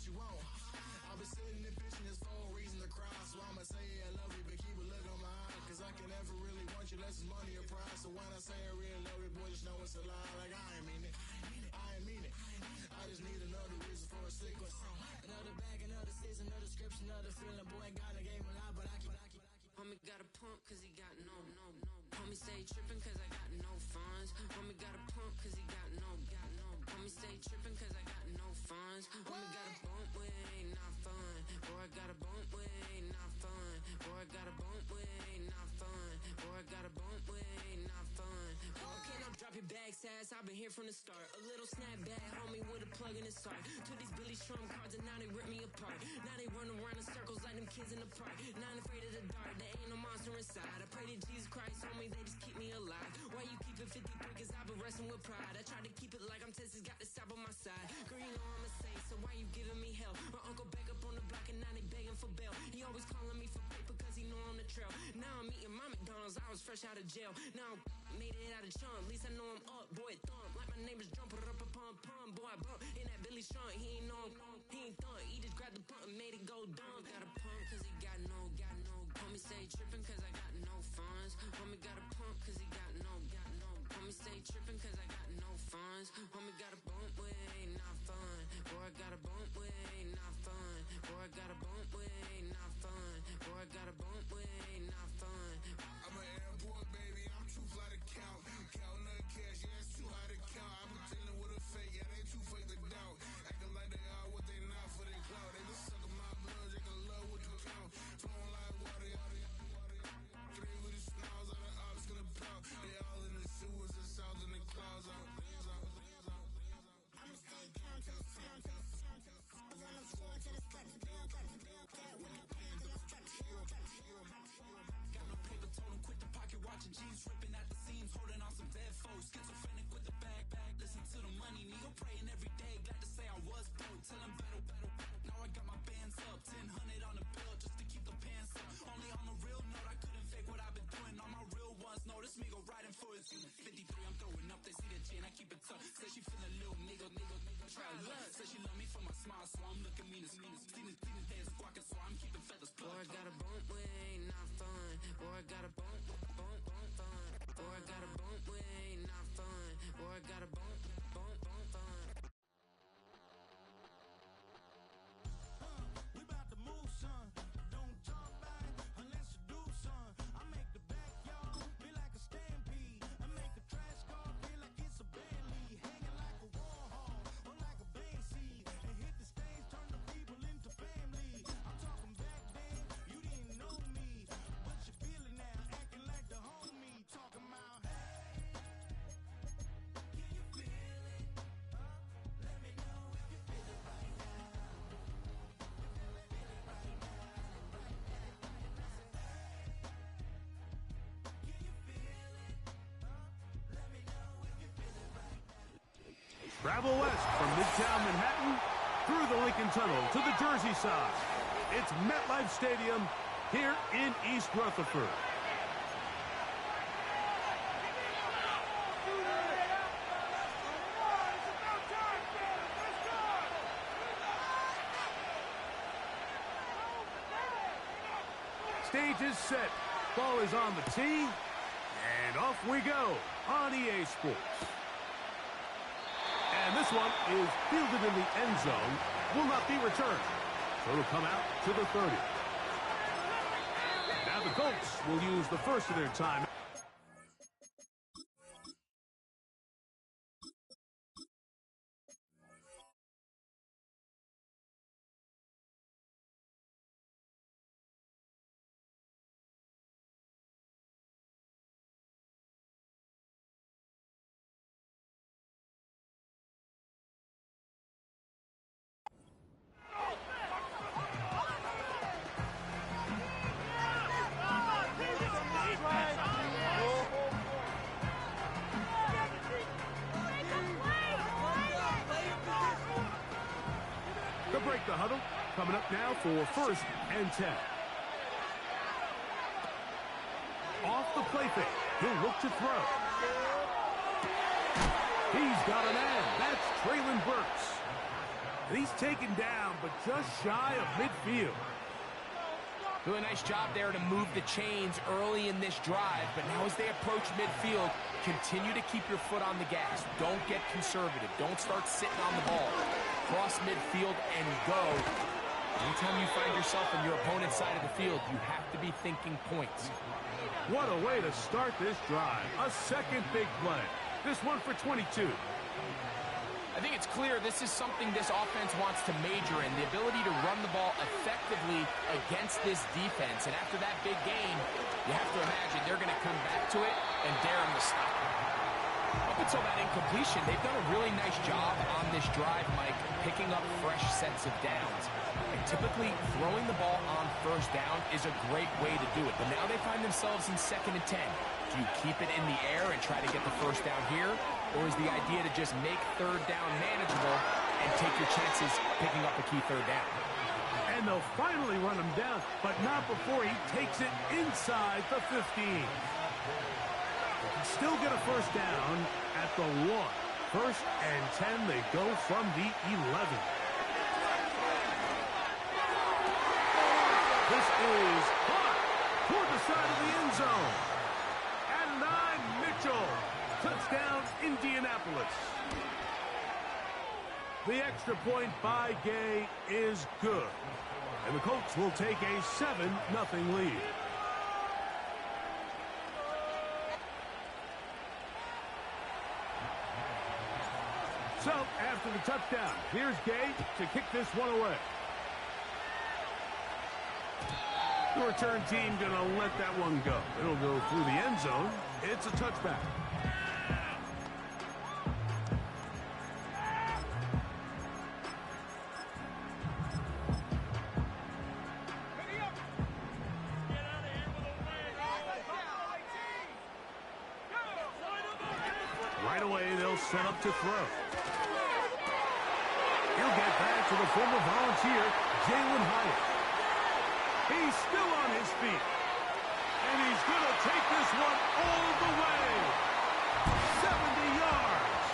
she won't. I've been sitting and bitching this for a reason to cry. So I'ma say I love you, but keep a look on my eye. Cause I can never really want you unless it's money or prize. So when I say I really love you, boy, just know it's a lie. Like I ain't mean it. I ain't mean it. I just need another reason for a sequence. Another bag, another season, another description, another feeling. Boy, God, I gave him a lot, but I keep. Homie got a pump cause he got no. Homie stay trippin' cause I got no funds. Homie got a pump cause he got no. Homie stay trippin' cause I got no funds. Homie got a bump with ain't not fun. Boy, I got a bump with ain't not fun. Boy, I got a bump with ain't not fun. Boy, I got a bump with ain't not fun. Okay, now drop your bag, sass. I've been here from the start. A little snapback, homie, with a plug in his heart. Took these Billy Strum cards and now they rip me apart. Now they run around in circles like them kids in the park. Not afraid of the dark, there ain't no monster inside. I pray to Jesus Christ, homie, they just keep me alive. Why you keep it 53? Cause I've been wrestling with pride. I try to keep it like I'm Texas, got the South on my side. Girl, you know I'm a saint, so why you giving me hell? My uncle back up on the block and now they begging for bail. He always calling me for paper cause he know I'm the trail. Now I'm eating my McDonald's, I was fresh out of jail. Now I made it out of chunk, at least I know I'm up, boy, thump. Like my neighbors jumping up a pump. Boy, I bump in that Billy Strong, he ain't know, he ain't thump. He just grabbed the pump and made it go dumb. Got a pump cause he got no. Homie stay trippin' cause I got no funds. Homie got a pump cause he got no. Homie stay trippin' cause I got no funds. Homie got a bump with ain't not fun. Boy, I got a bump with ain't not fun. Boy, I got a bump with ain't not fun. Boy, I got a bump with ain't not fun. I'm an airport baby, I'm too fly to count. Counting the cash, yeah, it's too high to count. I'm pretending with a fake, yeah, they too fake to doubt. Acting like they are what they not for their clout. They just suckin' my blood, they can love what you count. Flowing like water, three with the smiles, all the ops gonna pout. They all in the sewers, the south in the clouds. I'ma stay down to the sound, to the sound, to the sound. On the floor to the steps, build that with my plan to the steps. Got no paper, told him quit the pocket, watching G's ripping at the seams, holding on some dead foes. Schizophrenic with the bag, listen to the money, nigga praying every day. Glad to say I was broke, tell him battle. Now I got my bands up, 1000 on the bill just to keep the pants up. Only on the real note, I couldn't fake what I've been doing. All my real ones know this me go riding for his 53. I'm throwing up, they see the chain, I keep it tough. Say she feeling little nigga, try love. Say she love me for my smile, so I'm looking mean as Seen his days squawking, so I'm keeping feathers plucked. Boy, I got a bump with ain't not fun. Boy, I got a bump fun. Boy, I got a bump with ain't not fun. Boy, I got a bump fun. We about to move, son. Don't talk about it unless you do, son. I make the backyard feel like a stampede. I make a trash car feel like it's a band lead. Hanging like a war hall or like a band seed. And hit the stage, turn the people into family. I'm talking back then, you didn't know me. But you feel it now, acting like the homie. Talking about, hey, can you feel it? Let me know if you feel it right now. Travel west from Midtown Manhattan through the Lincoln Tunnel to the Jersey side. It's MetLife Stadium here in East Rutherford. Stage is set. Ball is on the tee. And off we go on EA Sports. And this one is fielded in the end zone, will not be returned. So it'll come out to the 30. Now the Colts will use the first of their time. To break the huddle, coming up now for 1st and 10. Off the play fake, he'll look to throw. He's got a man, that's Traylon Burks. And he's taken down, but just shy of midfield. Doing a nice job there to move the chains early in this drive, but now as they approach midfield, continue to keep your foot on the gas. Don't get conservative. Don't start sitting on the ball. Cross midfield and go. Anytime you find yourself on your opponent's side of the field, you have to be thinking points. What a way to start this drive. A second big play. This one for 22. I think it's clear this is something this offense wants to major in, the ability to run the ball effectively against this defense. And after that big game, you have to imagine they're going to come back to it and dare them to stop. Up until that incompletion, they've done a really nice job on this drive, Mike, picking up fresh sets of downs. And typically, throwing the ball on first down is a great way to do it. But now they find themselves in 2nd and 10. Do you keep it in the air and try to get the first down here? Or is the idea to just make 3rd down manageable and take your chances picking up a key 3rd down? And they'll finally run him down, but not before he takes it inside the 15. They can still get a first down at the 1. 1st and 10, they go from the 11. This is caught toward the side of the end zone. And 9, Mitchell. Touchdown, Indianapolis. The extra point by Gay is good. And the Colts will take a 7-0 lead. So, after the touchdown, here's Gay to kick this one away. The return team going to let that one go. It'll go through the end zone. It's a touchback. Right away, they'll set up to throw. He'll get back to the former volunteer, Jalen Hyatt. He's still on his feet. And he's going to take this one all the way. 70 yards.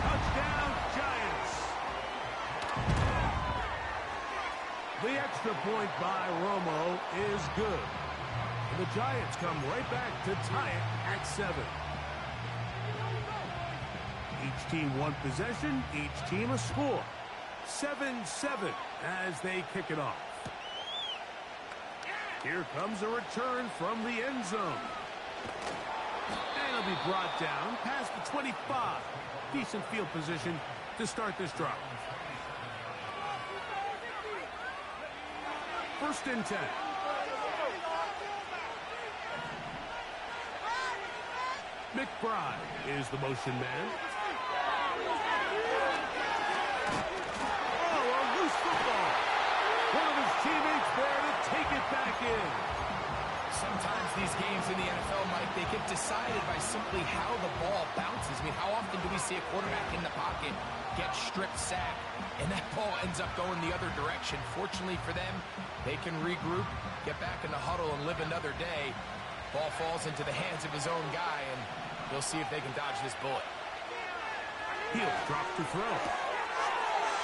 Touchdown, Giants. The extra point by Romo is good. And the Giants come right back to tie it at 7. Each team one possession, each team a score. 7-7 as they kick it off. Here comes a return from the end zone. And it'll be brought down past the 25. Decent field position to start this drive. 1st and 10. McBride is the motion man. Oh, a loose football. One of his teammates there to take it back in. Sometimes these games in the NFL, Mike, they get decided by simply how the ball bounces. I mean, how often do we see a quarterback in the pocket get stripped sack, and that ball ends up going the other direction? Fortunately for them, they can regroup, get back in the huddle, and live another day. Ball falls into the hands of his own guy, and they'll see if they can dodge this bullet. He'll drop to throw.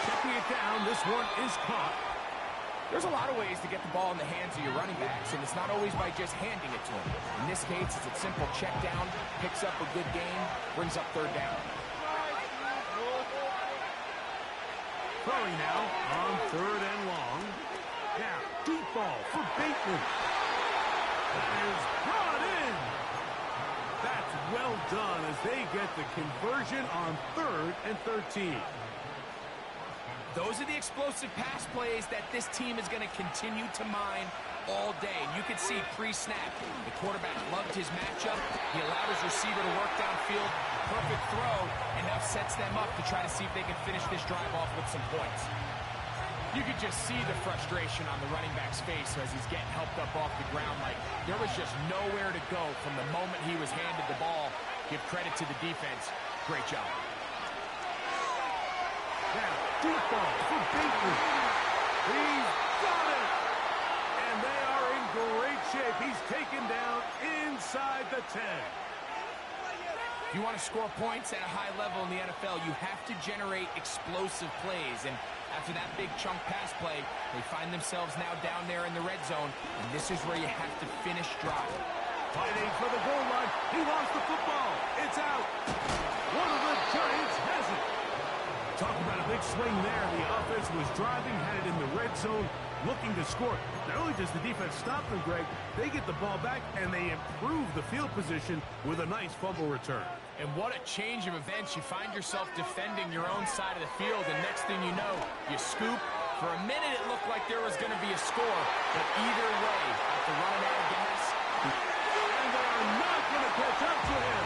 Checking it down, this one is caught. There's a lot of ways to get the ball in the hands of your running backs, and it's not always by just handing it to them. In this case, it's a simple check down, picks up a good gain, brings up 3rd down. Throwing now on 3rd and long. Now, deep ball for Bateman. That is brought in. That's well done as they get the conversion on 3rd and 13. Those are the explosive pass plays that this team is going to continue to mine all day. And you can see pre-snap, the quarterback loved his matchup. He allowed his receiver to work downfield. Perfect throw, and now sets them up to try to see if they can finish this drive off with some points. You could just see the frustration on the running back's face as he's getting helped up off the ground. Like, there was just nowhere to go from the moment he was handed the ball. Give credit to the defense. Great job. Now, deep ball for Bateman. He's got it. And they are in great shape. He's taken down inside the 10. If you want to score points at a high level in the NFL, you have to generate explosive plays. And after that big chunk pass play, they find themselves now down there in the red zone, and this is where you have to finish drive. Fighting for the goal line. He lost the football. It's out. One of the Giants has it. Talk about a big swing there. The offense was driving, had it in the red zone, looking to score. Not only does the defense stop them, Greg, they get the ball back, and they improve the field position with a nice fumble return. And what a change of events. You find yourself defending your own side of the field, and next thing you know, you scoop. For a minute, it looked like there was going to be a score, but either way, after running out of gas, and they are not going to catch up to him.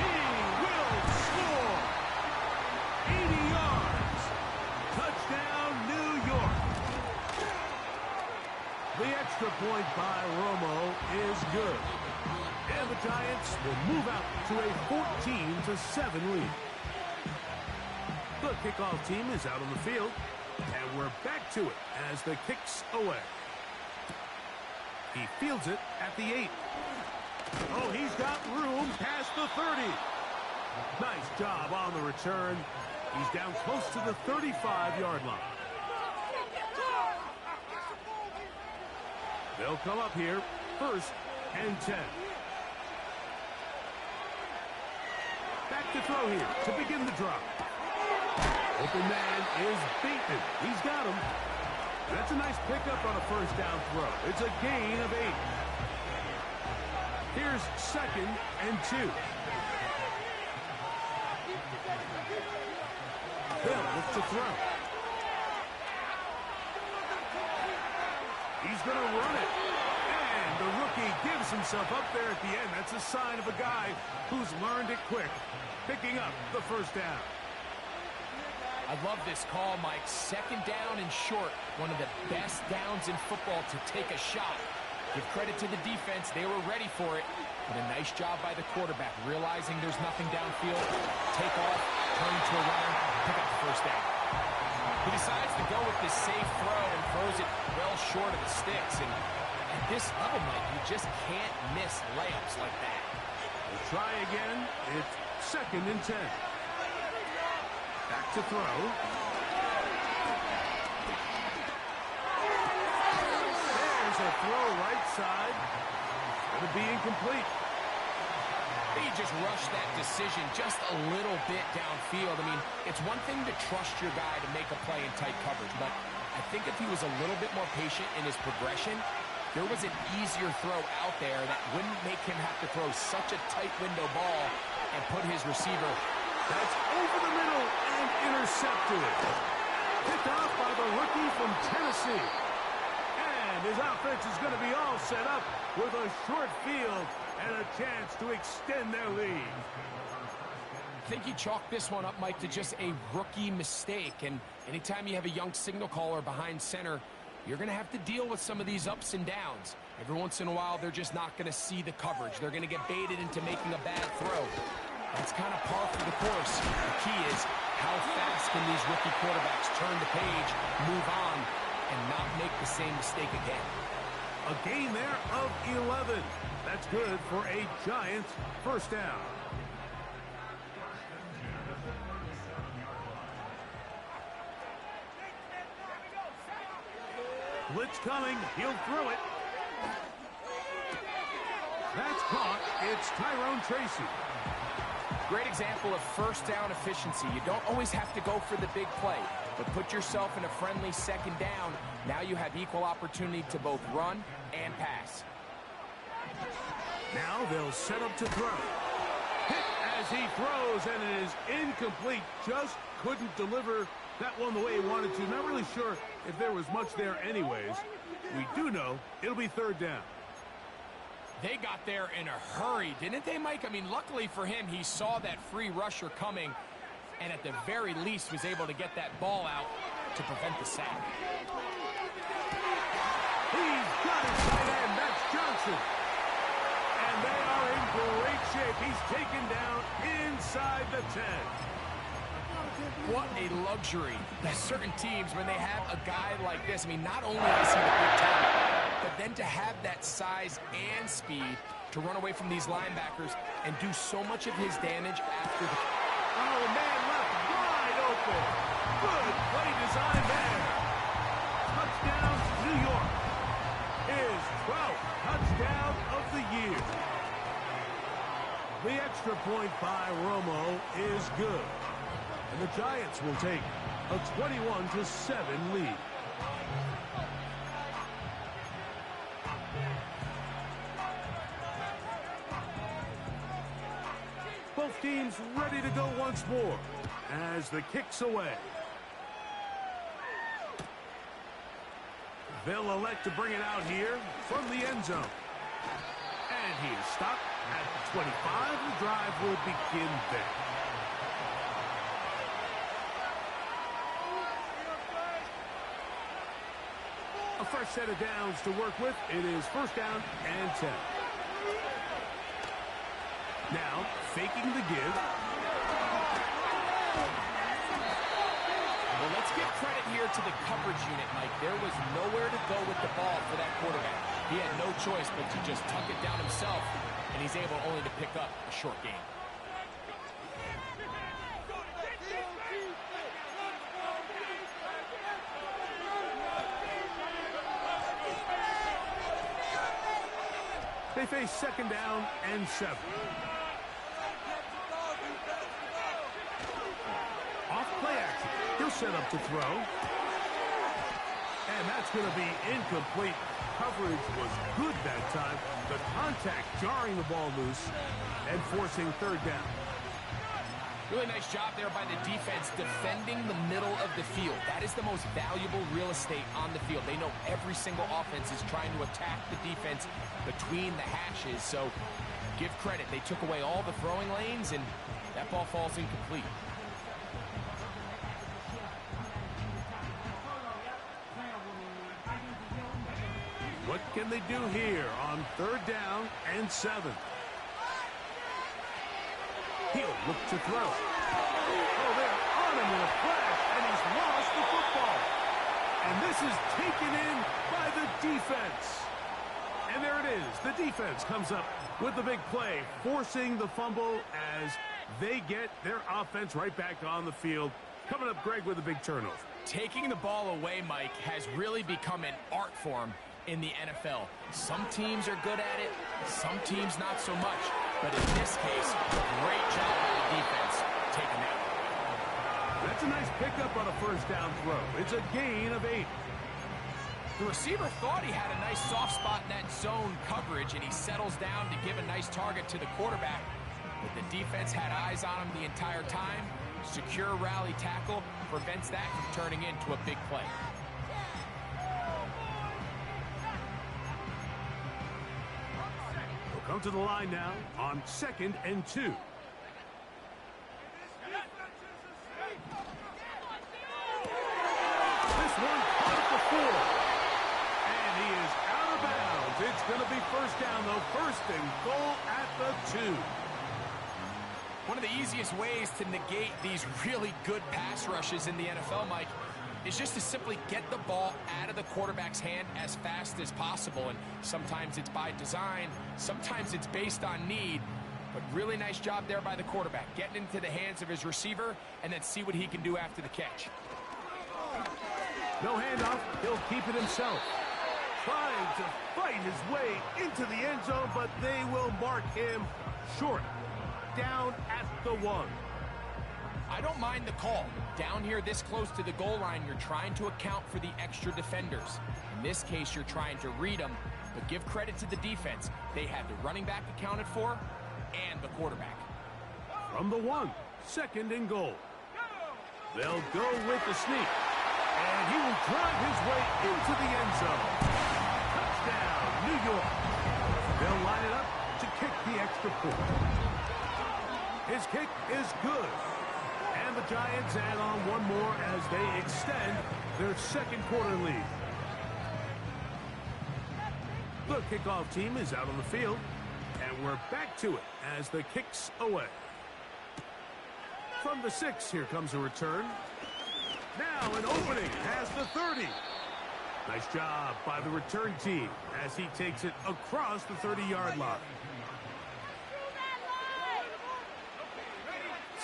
He will score. 80 yards. Touchdown, New York. The extra point by Romo is good. And the Giants will move out to a 14-7 lead. The kickoff team is out on the field, and we're back to it as the kick's away. He fields it at the 8. Oh, he's got room past the 30. Nice job on the return. He's down close to the 35-yard line. They'll come up here, 1st and 10. Back to throw here to begin the drive. Open man is Bateman. He's got him. That's a nice pickup on a 1st down throw. It's a gain of 8. Here's 2nd and 2. Bill looks to throw. He's going to run it. And the rookie gives himself up there at the end. That's a sign of a guy who's learned it quick, picking up the 1st down. I love this call, Mike. 2nd down and short. One of the best downs in football to take a shot. Give credit to the defense. They were ready for it. But a nice job by the quarterback, realizing there's nothing downfield. Take off, turn to a runner, pick up the 1st down. He decides to go with this safe throw and throws it well short of the sticks. And at this level, Mike, you just can't miss layups like that. We'll try again. It's 2nd and 10. Back to throw. There's a throw right side. Going to be incomplete. He just rushed that decision just a little bit downfield. I mean, it's one thing to trust your guy to make a play in tight coverage, but I think if he was a little bit more patient in his progression, there was an easier throw out there that wouldn't make him have to throw such a tight window ball and put his receiver. That's over the middle and intercepted. Picked off by the rookie from Tennessee. And his offense is going to be all set up with a short field and a chance to extend their lead. I think you chalk this one up, Mike, to just a rookie mistake. And anytime you have a young signal caller behind center, you're going to have to deal with some of these ups and downs. Every once in a while, they're just not going to see the coverage. They're going to get baited into making a bad throw. That's kind of par for the course. The key is how fast can these rookie quarterbacks turn the page, move on, and not make the same mistake again. A gain there of 11. That's good for a Giants 1st down. Blitz coming. He'll throw it. That's caught. It's Tyrone Tracy. Great example of 1st down efficiency. You don't always have to go for the big play, but put yourself in a friendly 2nd down. Now you have equal opportunity to both run and pass. Now they'll set up to throw. Hit as he throws, and it is incomplete. Just couldn't deliver that one the way he wanted to. Not really sure if there was much there anyways. We do know it'll be 3rd down. They got there in a hurry, didn't they, Mike? I mean, luckily for him, he saw that free rusher coming and at the very least was able to get that ball out to prevent the sack. He's got it tight end. That's Johnson. And they are in great shape. He's taken down inside the 10. What a luxury. There's certain teams, when they have a guy like this, I mean, not only is he the big target, but then to have that size and speed to run away from these linebackers and do so much of his damage after the... Oh, man left wide open. Good play design there. Touchdown, New York. His 12th touchdown of the year. The extra point by Romo is good. And the Giants will take a 21-7 lead. Both teams ready to go once more as the kick's away. They'll elect to bring it out here from the end zone. And he is stopped at the 25. The drive will begin there. A fresh set of downs to work with. It is first down and 10. Now, faking the give. Well, let's give credit here to the coverage unit, Mike. There was nowhere to go with the ball for that quarterback. He had no choice but to just tuck it down himself, and he's able only to pick up a short gain. They face second down and 7. Off play action. He'll set up to throw. And that's going to be incomplete. Coverage was good that time. The contact jarring the ball loose and forcing third down. Really nice job there by the defense defending the middle of the field. That is the most valuable real estate on the field. They know every single offense is trying to attack the defense between the hashes. So give credit. They took away all the throwing lanes, and that ball falls incomplete. What can they do here on third down and 7? He'll look to throw. Oh, they're on him in a flash, and he's lost the football. And this is taken in by the defense. And there it is. The defense comes up with the big play, forcing the fumble as they get their offense right back on the field. Coming up, Greg, with a big turnover. Taking the ball away, Mike, has really become an art form in the NFL. Some teams are good at it, some teams not so much. But in this case, great job by the defense taking that. That's a nice pickup on a first down throw. It's a gain of 8. The receiver thought he had a nice soft spot in that zone coverage, and he settles down to give a nice target to the quarterback. But the defense had eyes on him the entire time. Secure rally tackle prevents that from turning into a big play. Come to the line now on 2nd and 2. This one caught at the 4. And he is out of bounds. It's going to be first down, though. First and goal at the 2. One of the easiest ways to negate these really good pass rushes in the NFL, Mike, is just to simply get the ball out of the quarterback's hand as fast as possible. And sometimes it's by design, sometimes it's based on need. But really nice job there by the quarterback, getting into the hands of his receiver and then see what he can do after the catch. No handoff, he'll keep it himself. Trying to fight his way into the end zone, but they will mark him short. Down at the 1. I don't mind the call. Down here this close to the goal line, you're trying to account for the extra defenders. In this case, you're trying to read them, but give credit to the defense. They had the running back accounted for and the quarterback. From the 1, 2nd and goal. They'll go with the sneak, and he will drive his way into the end zone. Touchdown, New York. They'll line it up to kick the extra point. His kick is good. And the Giants add on one more as they extend their second quarter lead. The kickoff team is out on the field, and we're back to it as the kick's away. From the 6, here comes a return. Now an opening has the 30. Nice job by the return team as he takes it across the 30-yard line.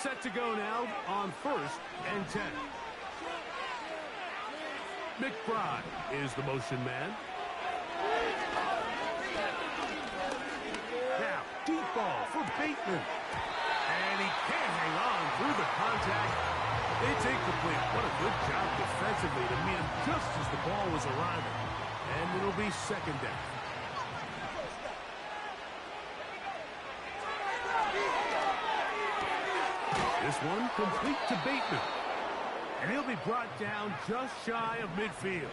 Set to go now on 1st and 10. McBride is the motion man. Now, deep ball for Bateman. And he can't hang on through the contact. It's incomplete. What a good job defensively to meet him just as the ball was arriving. And it'll be 2nd down. This one complete to Bateman. And he'll be brought down just shy of midfield.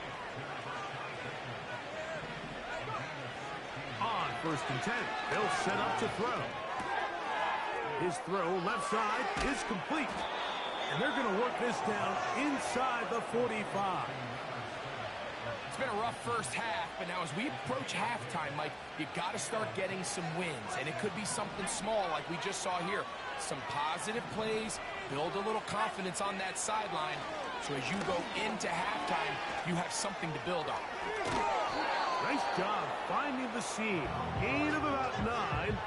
On 1st and 10, they'll set up to throw. His throw left side is complete. And they're going to work this down inside the 45. It's been a rough first half, but now as we approach halftime, Mike, you got to start getting some wins. And it could be something small like we just saw here. Some positive plays, build a little confidence on that sideline. So as you go into halftime, you have something to build on. Nice job finding the seam. Gain of about 9.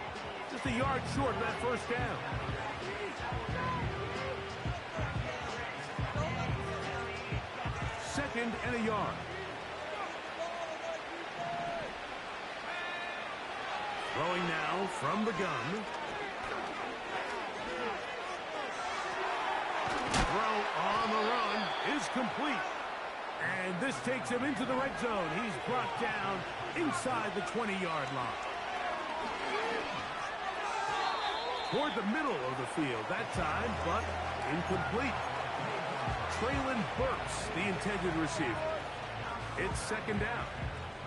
Just a yard short of that 1st down. Second and a yard. Throwing now from the gun. Throw on the run is complete. And this takes him into the red zone. He's brought down inside the 20-yard line. Toward the middle of the field that time, but incomplete. Traylon Burks, the intended receiver. It's 2nd down.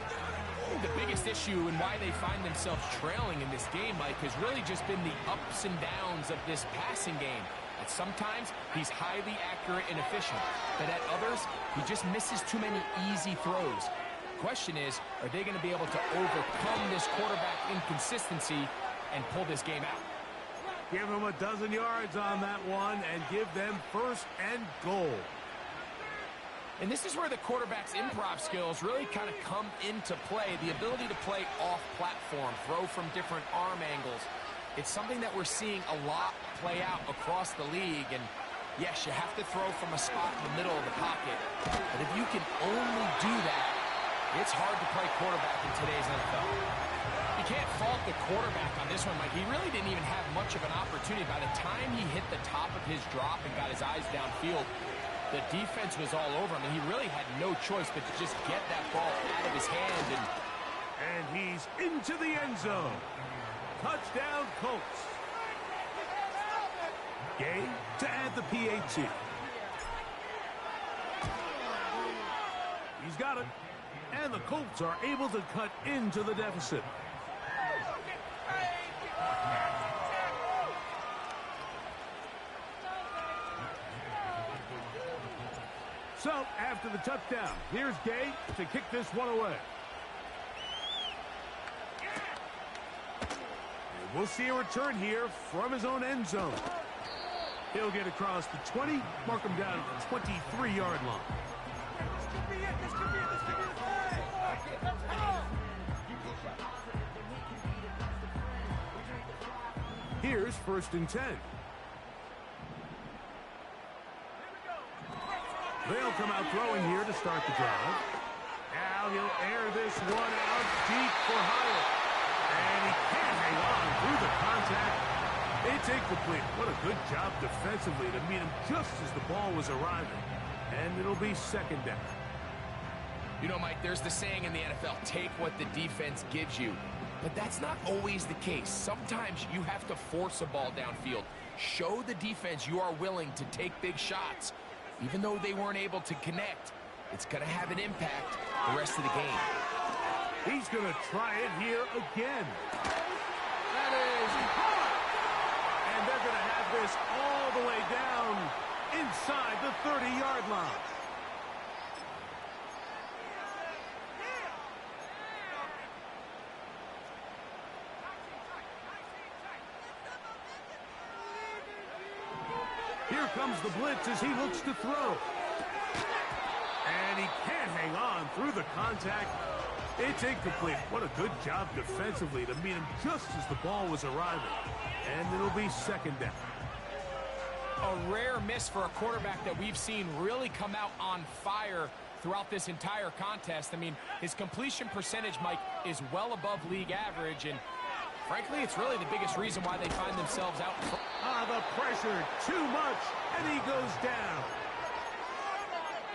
I think the biggest issue and why they find themselves trailing in this game, Mike, has really just been the ups and downs of this passing game. At sometimes, he's highly accurate and efficient, but at others, he just misses too many easy throws. Question is, are they going to be able to overcome this quarterback inconsistency and pull this game out? Give them a dozen yards on that one and give them 1st and goal. And this is where the quarterback's improv skills really kind of come into play. The ability to play off-platform, throw from different arm angles. It's something that we're seeing a lot play out across the league. And yes, you have to throw from a spot in the middle of the pocket. But if you can only do that, it's hard to play quarterback in today's NFL. You can't fault the quarterback on this one, Mike. He really didn't even have much of an opportunity. By the time he hit the top of his drop and got his eyes downfield, the defense was all over him, and he really had no choice but to just get that ball out of his hand. And he's into the end zone. Touchdown, Colts. Gay to add the PAT. He's got it. And the Colts are able to cut into the deficit. So, after the touchdown, here's Gay to kick this one away. And we'll see a return here from his own end zone. He'll get across the 20, mark him down at the 23-yard line. Here's 1st and 10. They'll come out throwing here to start the drive. Now he'll air this one out deep for Hyatt. And he can't hang on through the contact. It's incomplete. What a good job defensively to meet him just as the ball was arriving. And it'll be 2nd down. You know, Mike, there's the saying in the NFL, take what the defense gives you. But that's not always the case. Sometimes you have to force a ball downfield. Show the defense you are willing to take big shots. Even though they weren't able to connect, it's going to have an impact the rest of the game. He's going to try it here again. That is hot. And they're going to have this all the way down inside the 30-yard line. Here comes the blitz as he looks to throw. And he can't hang on through the contact. It's incomplete. What a good job defensively to meet him just as the ball was arriving. And it'll be 2nd down. A rare miss for a quarterback that we've seen really come out on fire throughout this entire contest. I mean, his completion percentage, Mike, is well above league average, and frankly, it's really the biggest reason why they find themselves out. The pressure, too much, and he goes down.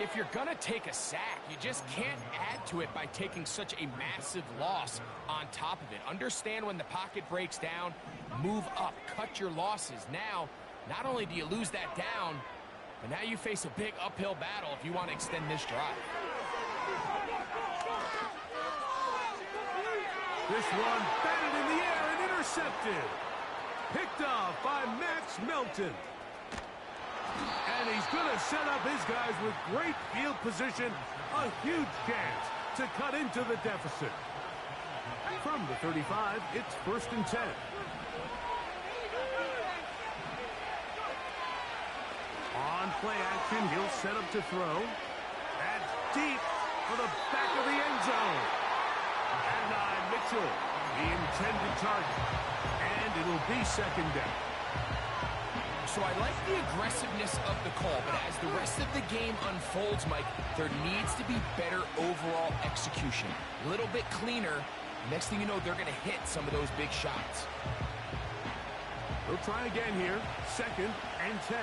If you're going to take a sack, you just can't add to it by taking such a massive loss on top of it. Understand when the pocket breaks down, move up, cut your losses. Now, not only do you lose that down, but now you face a big uphill battle if you want to extend this drive. This one batted in the air and intercepted. Picked off by Max Melton. And he's going to set up his guys with great field position. A huge chance to cut into the deficit. From the 35, it's 1st and 10. On play action, he'll set up to throw. That's deep for the back of the end zone. And Mitchell, the intended target. And it'll be 2nd down. So I like the aggressiveness of the call, but as the rest of the game unfolds, Mike, there needs to be better overall execution. A little bit cleaner. Next thing you know, they're going to hit some of those big shots. They'll try again here. 2nd and 10.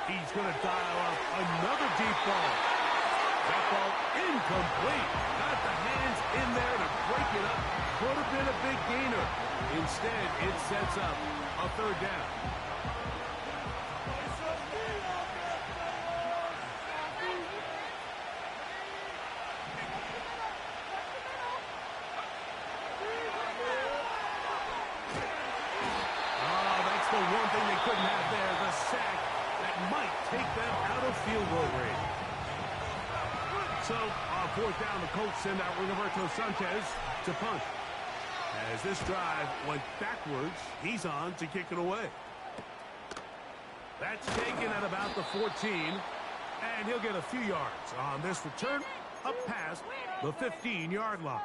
He's going to dial up another deep ball. That ball incomplete. Got the hands in there to break it up. Could have been a big gainer. Instead, it sets up a 3rd down. Oh, that's the one thing they couldn't have there, the sack that might take them out of field goal range. So, on 4th down, the Colts send out Roberto Sanchez to punt. As this drive went backwards, he's on to kick it away. That's taken at about the 14, and he'll get a few yards on this return up past the 15-yard line.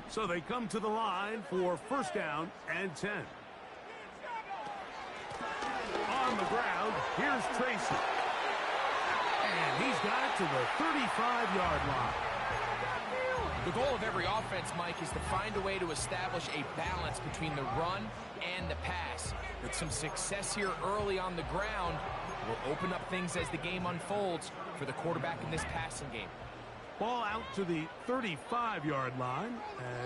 So they come to the line for 1st down and 10. On the ground, here's Tracy. And he's got it to the 35-yard line. The goal of every offense, Mike, is to find a way to establish a balance between the run and the pass. With some success here early on the ground, will open up things as the game unfolds for the quarterback in this passing game. Ball out to the 35-yard line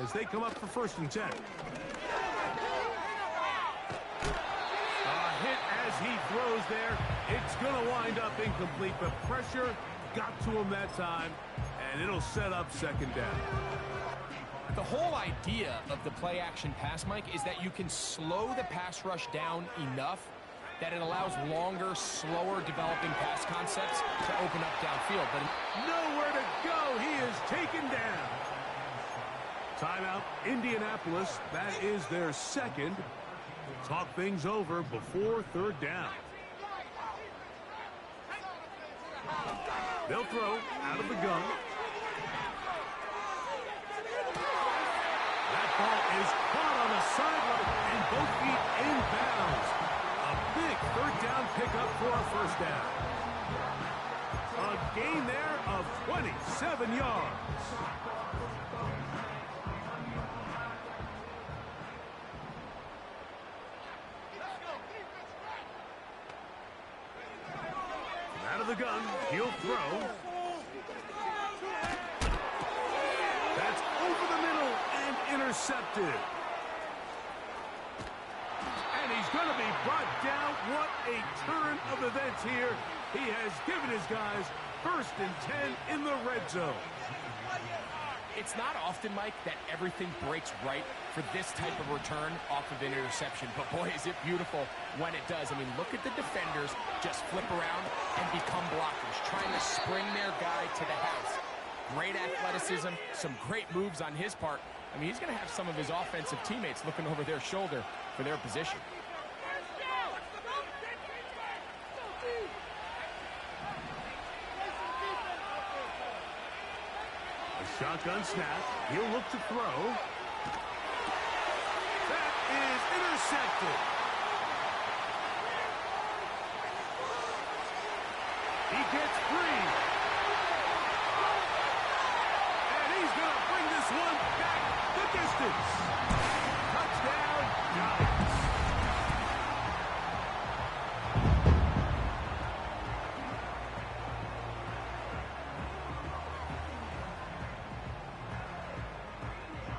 as they come up for 1st and 10. Hit as he throws there. It's going to wind up incomplete, but pressure got to him that time, and it'll set up 2nd down. The whole idea of the play-action pass, Mike, is that you can slow the pass rush down enough that it allows longer, slower developing pass concepts to open up downfield. But nowhere to go. He is taken down. Timeout, Indianapolis. That is their 2nd. Talk things over before 3rd down. They'll throw out of the gun. That ball is caught on the sideline and both feet inbounds. A big 3rd down pickup for a 1st down. A gain there of 27 yards. Out of the gun, he'll throw. That's over the middle and intercepted. And he's going to be brought down. What a turn of events here. He has given his guys 1st and 10 in the red zone. it's not often, Mike, that everything breaks right for this type of return off of an interception. But, boy, is it beautiful when it does. I mean, look at the defenders just flip around and become blockers, trying to spring their guy to the house. Great athleticism, some great moves on his part. I mean, he's going to have some of his offensive teammates looking over their shoulder for their position. A shotgun snap. He'll look to throw. That is intercepted. He gets free. And he's going to bring this one back the distance. Touchdown, Giants.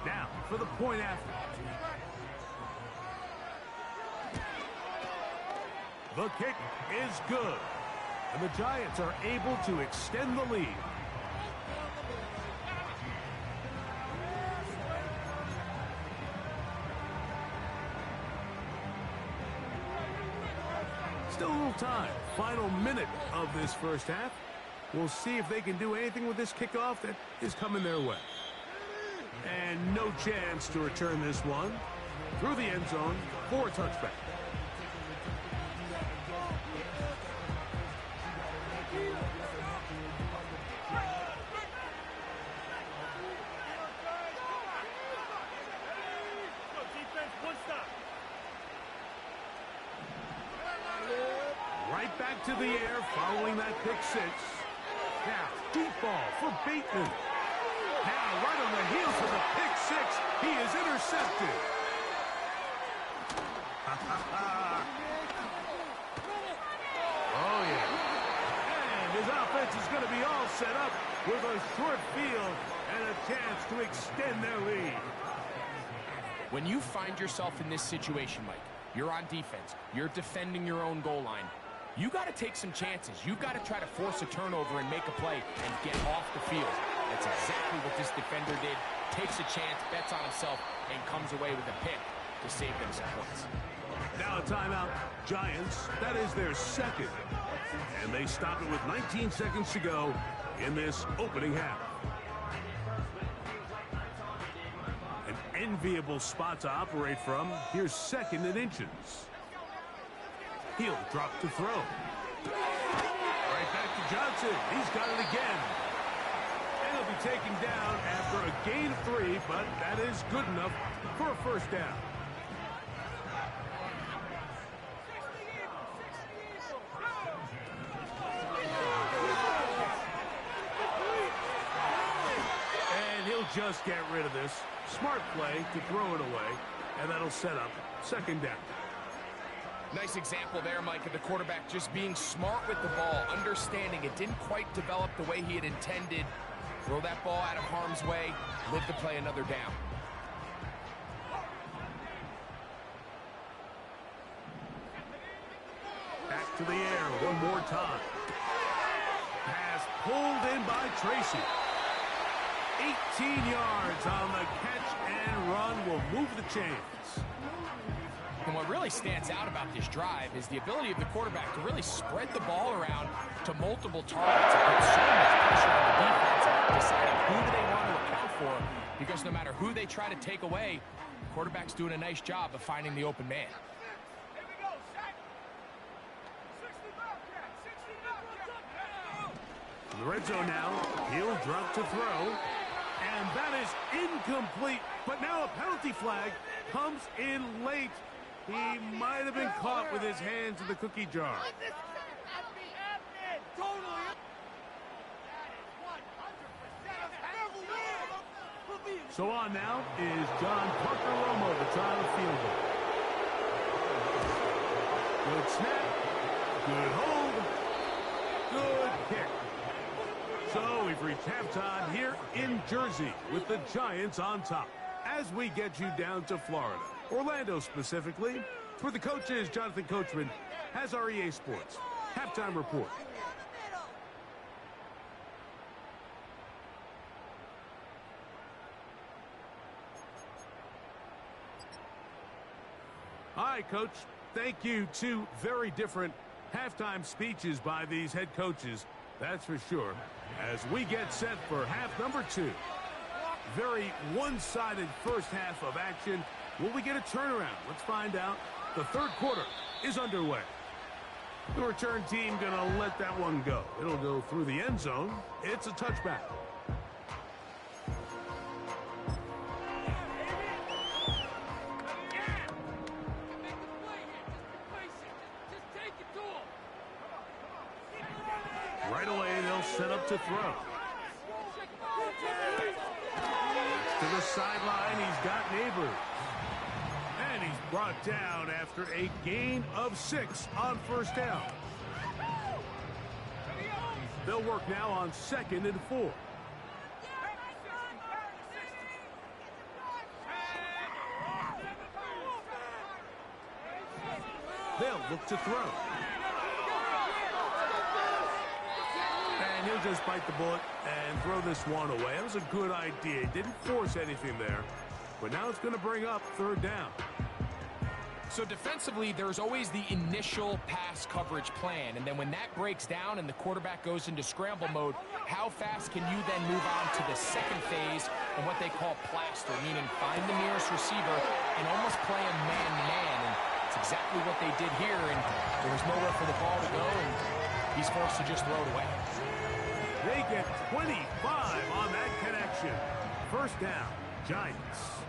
Now for the point after. The kick is good. And the Giants are able to extend the lead. Still a little time. Final minute of this first half. We'll see if they can do anything with this kickoff that is coming their way. And no chance to return this one. Through the end zone for a touchback. Right back to the air following that pick six. Now, deep ball for Bateman. Now, right on the heels of the pick six, he is intercepted. Oh, yeah. And his offense is going to be all set up with a short field and a chance to extend their lead. When you find yourself in this situation, Mike, you're on defense, you're defending your own goal line, you got to take some chances. You've got to try to force a turnover and make a play and get off the field. That's exactly what this defender did. Takes a chance, bets on himself, and comes away with a pick to save them some points. Now a timeout. Giants, that is their second. And they stop it with 19 seconds to go in this opening half. An enviable spot to operate from. Here's second and inches. He'll drop to throw. Right back to Johnson. He's got it again. And he'll be taken down after a gain of 3, but that is good enough for a first down. And he'll just get rid of this. Smart play to throw it away, and that'll set up second down. Nice example there, Mike, of the quarterback just being smart with the ball, understanding it didn't quite develop the way he had intended. Throw that ball out of harm's way, live to play another down. Back to the air one more time. Pass pulled in by Tracy. 18 yards on the catch and run will move the chains. And what really stands out about this drive is the ability of the quarterback to really spread the ball around to multiple targets and put so much pressure on the defense, deciding who do they want to account for, because no matter who they try to take away, the quarterback's doing a nice job of finding the open man. In the red zone now, he'll drop to throw, and that is incomplete, but now a penalty flag comes in late. He might have been caught with his hands in the cookie jar. So on now is John Parker-Romo to try the field goal. Good snap, good hold, good kick. So we've reached halftime here in Jersey with the Giants on top. As we get you down to Florida, Orlando specifically, for the coaches, Jonathan Coachman has our EA Sports halftime report. All right, Coach. Thank you. Two very different halftime speeches by these head coaches, that's for sure, as we get set for half number 2. Very one-sided first half of action. Will we get a turnaround? Let's find out. The third quarter is underway. The return team going to let that one go. It'll go through the end zone. It's a touchback. set up to throw. To the sideline, he's got Neighbors. And he's brought down after a gain of 6 on first down. They'll work now on 2nd and 4. They'll look to throw. And he'll just bite the bullet and throw this one away. That was a good idea. Didn't force anything there. But now it's going to bring up 3rd down. So defensively, there's always the initial pass coverage plan. And then when that breaks down and the quarterback goes into scramble mode, how fast can you then move on to the second phase and what they call plaster, meaning find the nearest receiver and almost play a man-to-man. And it's exactly what they did here. And there was nowhere for the ball to go, and he's forced to just throw it away. They get 25 on that connection. 1st down, Giants.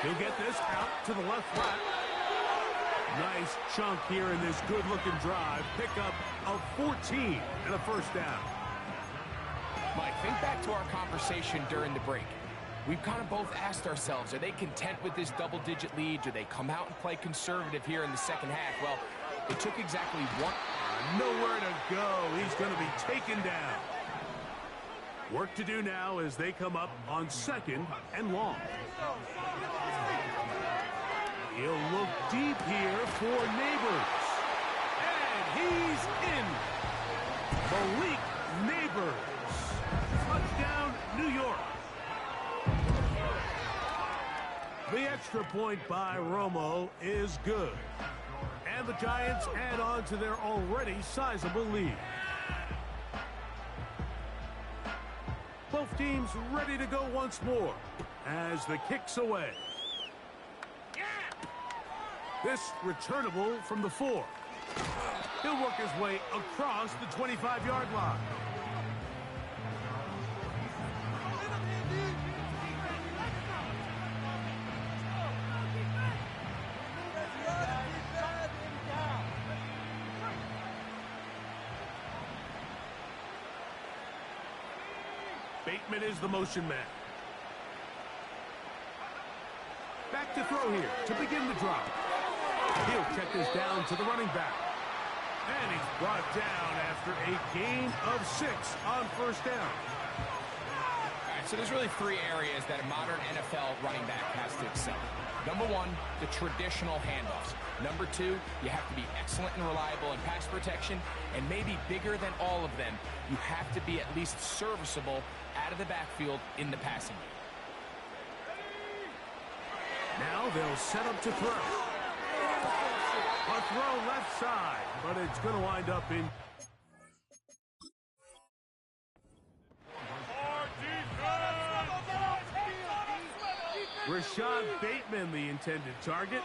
He'll get this out to the left flat. Nice chunk here in this good-looking drive. Pickup of 14 and a 1st down. Mike, think back to our conversation during the break. We've kind of both asked ourselves, are they content with this double-digit lead? Do they come out and play conservative here in the second half? Well, it took exactly one. Nowhere to go. He's going to be taken down. Work to do now as they come up on 2nd and long. He'll look deep here for Neighbors. And he's in. Malik Neighbors. Touchdown, New York. The extra point by Romo is good. And the Giants add on to their already sizable lead. Both teams ready to go once more as the kick's away. This returnable from the 4. He'll work his way across the 25-yard line. Bateman is the motion man. Back to throw here to begin the drive. He'll check this down to the running back. And he's brought down after a gain of 6 on 1st down. All right, so there's really 3 areas that a modern NFL running back has to excel. Number 1, the traditional handoffs. Number 2, you have to be excellent and reliable in pass protection. And maybe bigger than all of them, you have to be at least serviceable out of the backfield in the passing game. Now they'll set up to throw. A throw left side, but it's going to wind up in. Rashad Bateman, the intended target.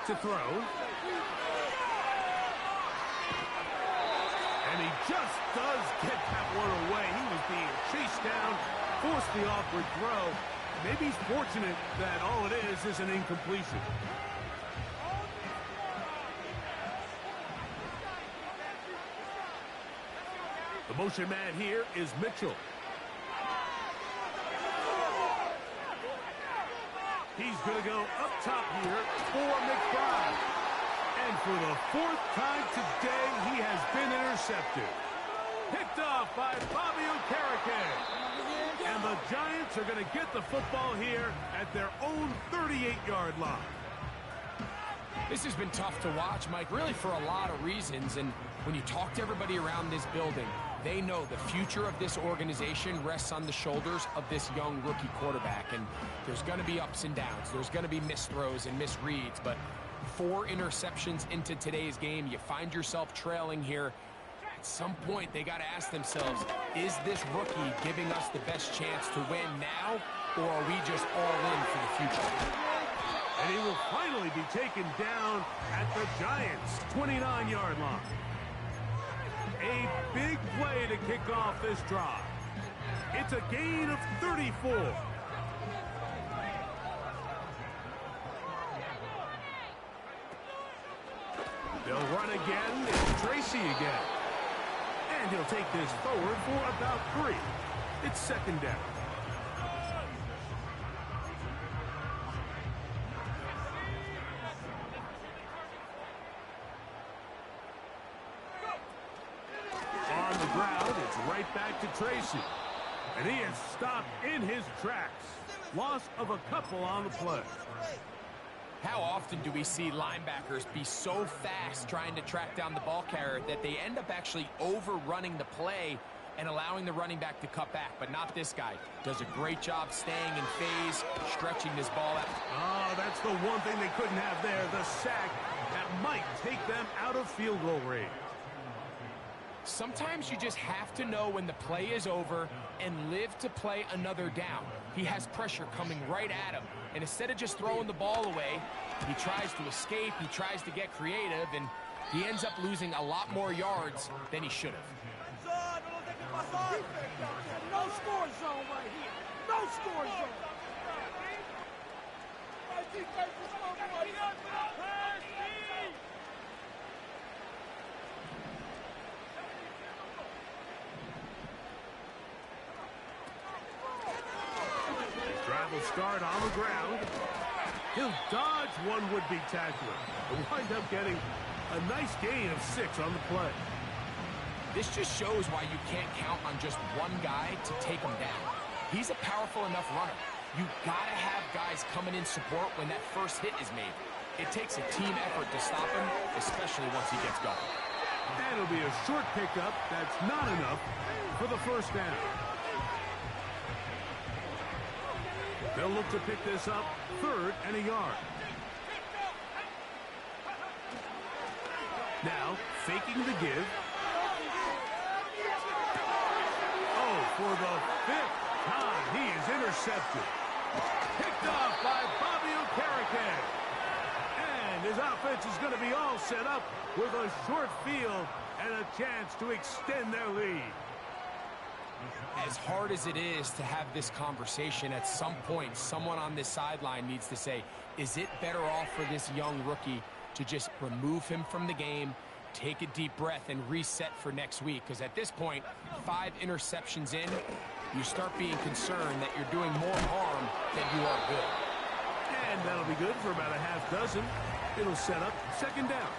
To throw. And he just does get that one away. He was being chased down, forced the awkward throw. Maybe he's fortunate that all it is an incompletion. The motion man here is Mitchell. He's going to go up top here for McBride. And for the 4th time today, he has been intercepted. Picked off by Bobby Okereke. And the Giants are going to get the football here at their own 38-yard line. This has been tough to watch, Mike, really for a lot of reasons. And when you talk to everybody around this building, they know the future of this organization rests on the shoulders of this young rookie quarterback. And there's going to be ups and downs. There's going to be missed throws and misreads. But 4 interceptions into today's game, you find yourself trailing here. At some point, they got to ask themselves, is this rookie giving us the best chance to win now, or are we just all in for the future? And he will finally be taken down at the Giants' 29-yard line. A big play to kick off this drive. It's a gain of 34. They'll run again. It's Tracy again. And he'll take this forward for about 3. It's second down. On the ground, it's right back to Tracy. And he is stopped in his tracks. Loss of a couple on the play. How often do we see linebackers be so fast trying to track down the ball carrier that they end up actually overrunning the play and allowing the running back to cut back? But not this guy. Does a great job staying in phase, stretching this ball out. Oh, that's the one thing they couldn't have there, the sack that might take them out of field goal range. Sometimes you just have to know when the play is over and live to play another down. He has pressure coming right at him, and instead of just throwing the ball away, he tries to escape, he tries to get creative, and he ends up losing a lot more yards than he should have. No score zone right here. No score zone. Drive will start on the ground. He'll dodge one would-be tackler and wind up getting a nice gain of 6 on the play. This just shows why you can't count on just one guy to take him down. He's a powerful enough runner. You gotta have guys coming in support when that first hit is made. It takes a team effort to stop him, especially once he gets going. And it'll be a short pickup. That's not enough for the first down. They'll look to pick this up 3rd and a yard. Now, faking the give. Oh, for the 5th time, he is intercepted. Picked off by Bobby Okereke. And his offense is going to be all set up with a short field and a chance to extend their lead. As hard as it is to have this conversation, at some point, someone on this sideline needs to say, is it better off for this young rookie to just remove him from the game, take a deep breath, and reset for next week? Because at this point, 5 interceptions in, you start being concerned that you're doing more harm than you are good. And that'll be good for about a half dozen. It'll set up second down.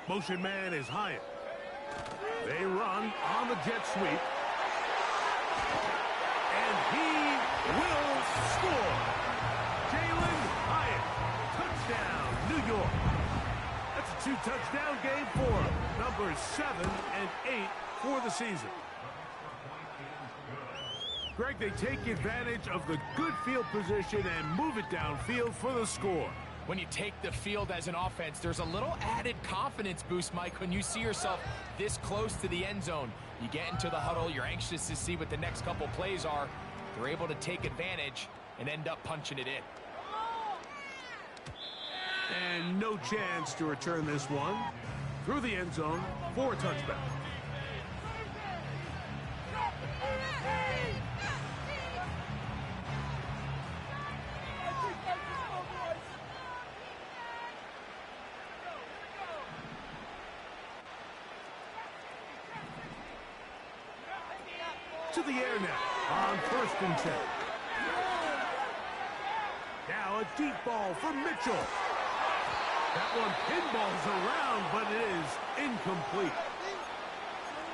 Motion man is Hyatt. They run on the jet sweep. And he will score. Jalen Hyatt. Touchdown, New York. That's a 2-touchdown game for him. Numbers 7 and 8 for the season. Greg, they take advantage of the good field position and move it downfield for the score. When you take the field as an offense, there's a little added confidence boost, Mike, when you see yourself this close to the end zone. You get into the huddle, you're anxious to see what the next couple plays are. They're able to take advantage and end up punching it in. And no chance to return this one through the end zone for a touchback. To the air now on 1st and 10. Now a deep ball for Mitchell. That one pinballs around, but it is incomplete.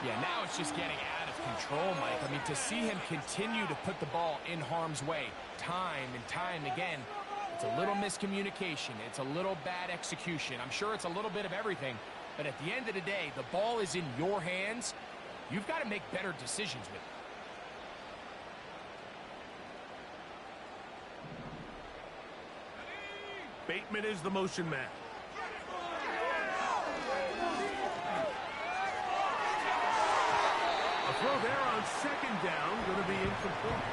Yeah, now it's just getting out of control, Mike. I mean, to see him continue to put the ball in harm's way time and time again, it's a little miscommunication. It's a little bad execution. I'm sure it's a little bit of everything, but at the end of the day, the ball is in your hands. you've got to make better decisions with it. Bateman is the motion man. A throw there on second down, going to be incomplete.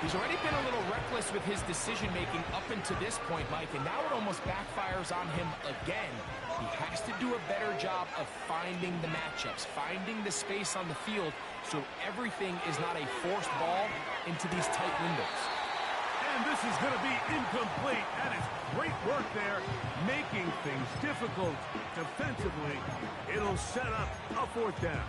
He's already been a little reckless with his decision-making up until this point, Mike, and now it almost backfires on him again. He has to do a better job of finding the matchups, finding the space on the field, so everything is not a forced ball into these tight windows. And this is going to be incomplete. That is great work there, making things difficult defensively. It'll set up a fourth down.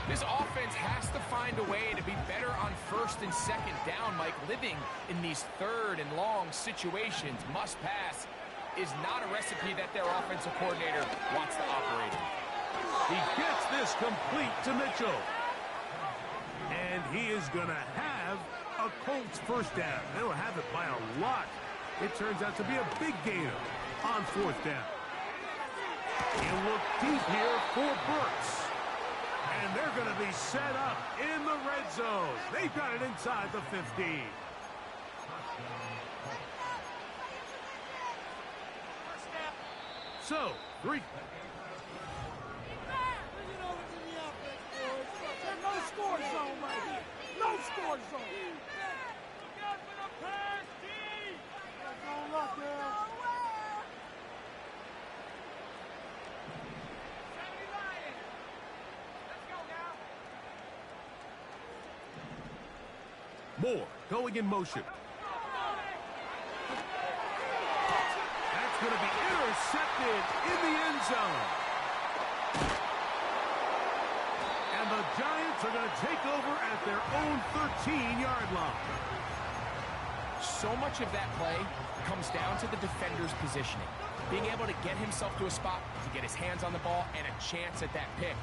This offense has to find a way to be better on first and second down, Mike. Living in these third and long situations, must pass, is not a recipe that their offensive coordinator wants to operate in. He gets this complete to Mitchell. And he is going to have a Colts first down. They'll have it by a lot. It turns out to be a big gainer on fourth down. He'll look deep here for Burks. And they're going to be set up in the red zone. They've got it inside the 15. So, 3. No score zone right here. No score zone. Look out for the pass, D. Don't look there. Moore going in motion. That's going to be intercepted in the end zone. And the Giants are going to take over at their own 13-yard line. So much of that play comes down to the defender's positioning. Being able to get himself to a spot, to get his hands on the ball, and a chance at that pick.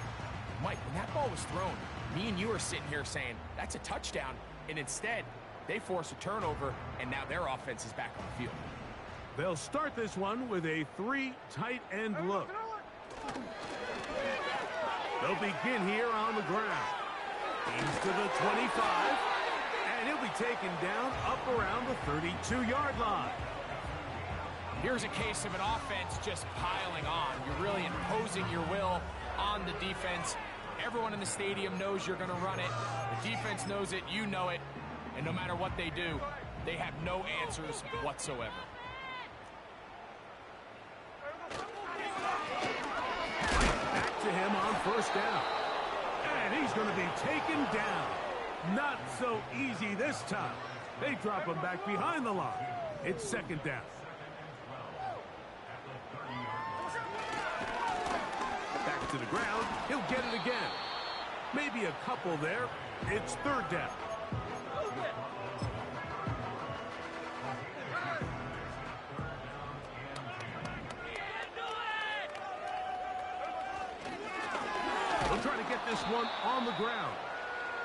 Mike, when that ball was thrown, me and you are sitting here saying, that's a touchdown. And instead, they force a turnover, and now their offense is back on the field. They'll start this one with a 3 tight end look. They'll begin here on the ground. He's to the 25, and he'll be taken down up around the 32-yard line. Here's a case of an offense just piling on. You're really imposing your will on the defense. Everyone in the stadium knows you're going to run it. The defense knows it, you know it. And no matter what they do, they have no answers whatsoever. Back to him on first down. And he's going to be taken down. Not so easy this time. They drop him back behind the line. It's second down. Back to the ground. He'll get it again. Maybe a couple there. It's third down. They'll try to get this one on the ground.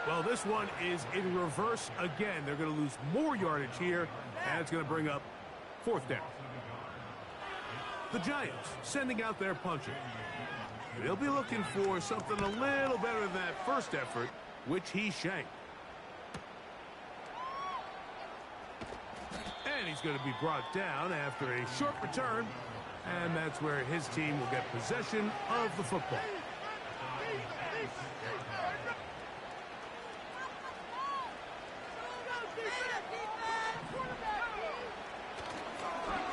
Well, this one is in reverse again. They're going to lose more yardage here, and it's going to bring up fourth down. The Giants sending out their puncher. They'll be looking for something a little better than that first effort, which he shanked. And he's going to be brought down after a short return, and that's where his team will get possession of the football.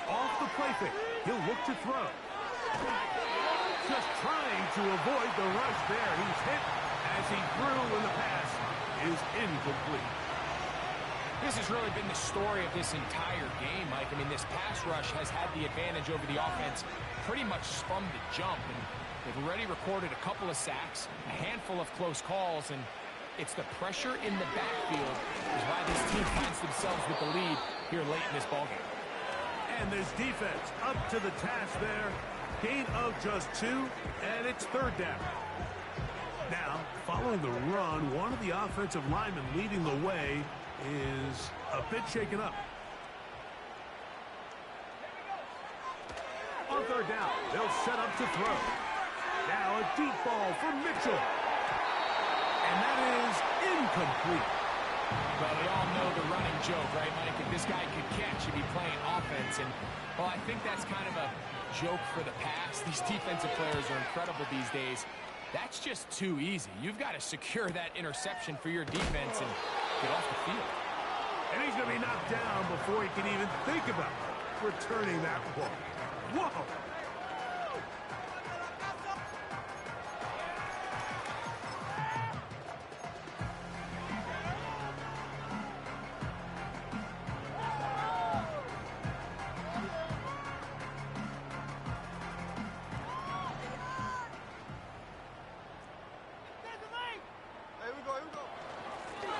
Off the play fake, he'll look to throw. Just trying to avoid the rush there. He's hit as he threw, and the pass is incomplete. This has really been the story of this entire game, Mike. I mean, this pass rush has had the advantage over the offense pretty much from the jump. And they've already recorded a couple of sacks, a handful of close calls, and it's the pressure in the backfield is why this team finds themselves with the lead here late in this ballgame. And this defense up to the task there. Gain of just 2, and it's third down. Now, following the run, one of the offensive linemen leading the way is a bit shaken up. On third down, they'll set up to throw. Now a deep ball for Mitchell. And that is incomplete. Well, we all know the running joke, right, Mike? If this guy could catch, he'd be playing offense. And, well, I think that's kind of a joke for the past. These defensive players are incredible these days. That's just too easy. You've got to secure that interception for your defense and get off the field. And he's going to be knocked down before he can even think about returning that ball. Whoa!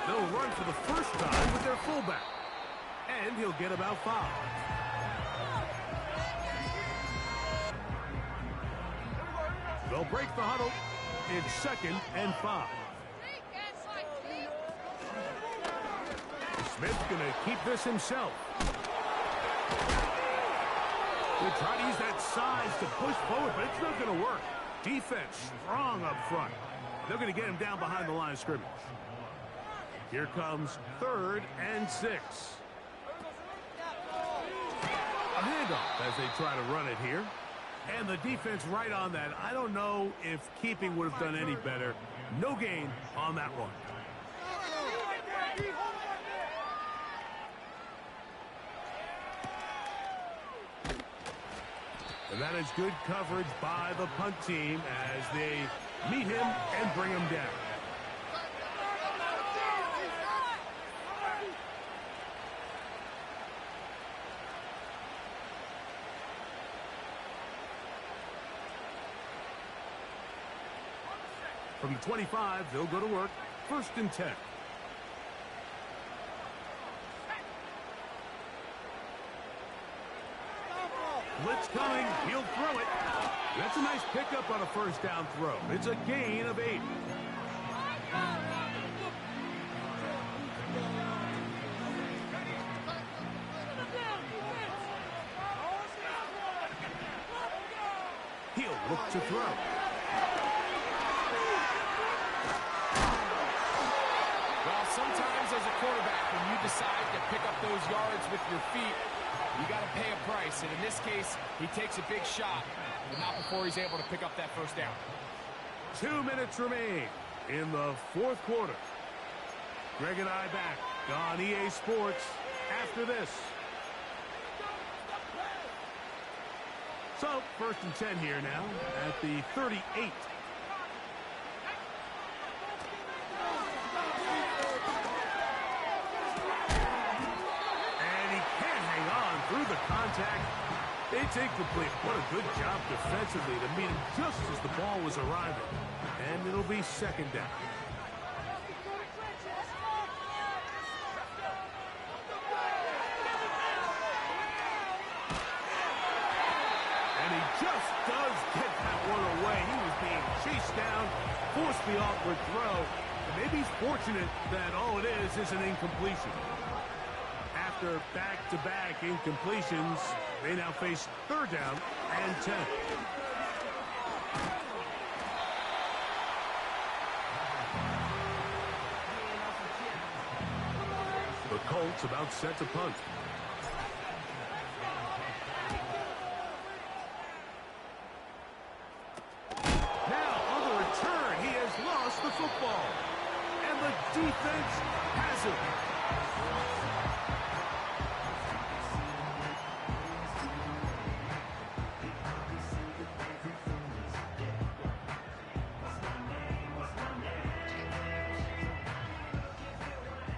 They'll run for the first time with their fullback. And he'll get about 5. They'll break the huddle. It's 2nd and 5. Smith's going to keep this himself. They try to use that size to push forward, but it's not going to work. Defense strong up front. They're going to get him down behind the line of scrimmage. Here comes 3rd and 6. A handoff as they try to run it here. And the defense right on that. I don't know if keeping would have done any better. No gain on that one. And that is good coverage by the punt team as they meet him and bring him down. From the 25, they'll go to work. 1st and 10. Blitz coming. He'll throw it. That's a nice pickup on a 1st down throw. It's a gain of 8. He'll look to throw. Sometimes as a quarterback, when you decide to pick up those yards with your feet, you got to pay a price. And in this case, he takes a big shot, but not before he's able to pick up that 1st down. 2 minutes remain in the 4th quarter. Greg and I back on EA Sports after this. So, 1st and 10 here now at the 38. Through the contact, it's incomplete. What a good job defensively to meet him just as the ball was arriving. And it'll be 2nd down. And he just does get that one away. He was being chased down, forced the awkward throw. And maybe he's fortunate that all it is an incompletion. After back-to-back incompletions, they now face 3rd down and 10. The Colts about set to punt. Now, on the return, he has lost the football. And the defense has it.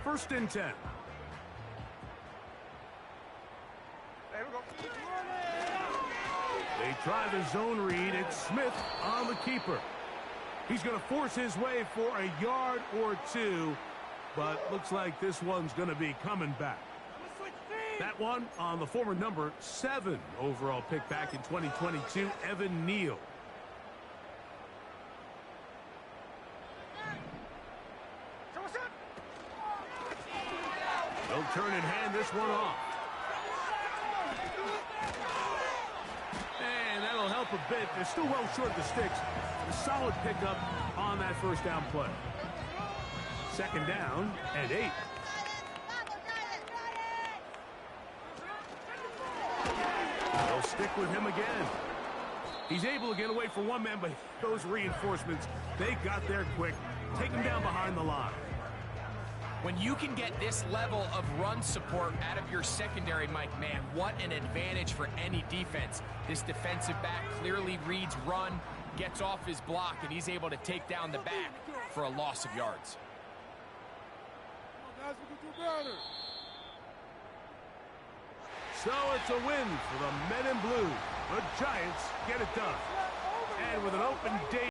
First and 10. They try the zone read. It's Smith on the keeper. He's going to force his way for a yard or 2, but looks like this one's going to be coming back. That one on the former number 7 overall pick back in 2022, Evan Neal. They'll turn and hand this one off. And that'll help up a bit. They're still well short of the sticks. A solid pickup on that first down play. Second down and 8. They'll stick with him again. He's able to get away from one man, but those reinforcements, they got there quick. Take him down behind the line. When you can get this level of run support out of your secondary, Mike, man, what an advantage for any defense. This defensive back clearly reads run, gets off his block, and he's able to take down the back for a loss of yards. So it's a win for the Men in Blue. The Giants get it done. And with an open day